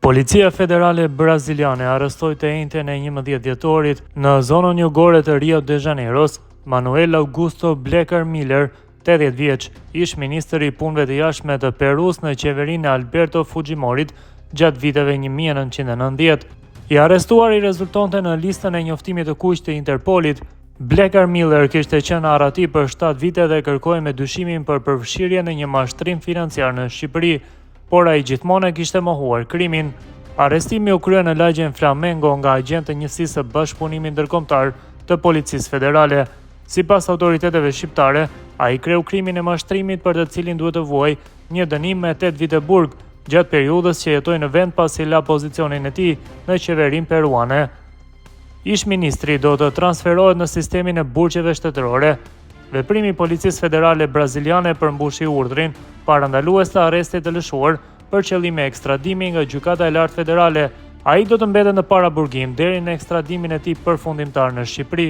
Policia Federale Braziliane arrestoi të njëjtën e 11 dhjetorit në zonën jugore të Rio de Janeiros Manuel Augusto Blecker Miller, 80 vjeç, ish ministër i punëve të jashtme të Perus në qeverinë e Alberto Fujimorit gjatë viteve 1990. I arrestuari rezultonte në listën e njoftimit të kuq të Interpolit. Blecker Miller kishte qenë arrati për 7 vite dhe kërkoi me dyshimin për përfshirje në një mashtrim financiar në Shqipëri, por ai gjithmonë kishte mohuar krimin. Arrestimi u krye në lagjen Flamengo nga agent të njësisë së bashkëpunimit ndërkombëtar të Policisë Federale. Sipas autoriteteve shqiptare, ai kreu krimin e mashtrimit për të cilin duhet të vuajë një dënim me 8 vite burg gjatë periudhës që jetoi në vend pasi la pozicionin e tij në qeverinë peruane. Ish ministri do të transferohet në sistemin e burgjeve shtetërore. Veprimi i Policisë Federale Braziliane përmbushi urdhrin parandalues të arrestit të lëshuar për qëllime ekstradimi nga Gjykata e Lartë Federale. Ai do të mbetet në paraburgim deri në ekstradimin e tij përfundimtar në Shqipëri.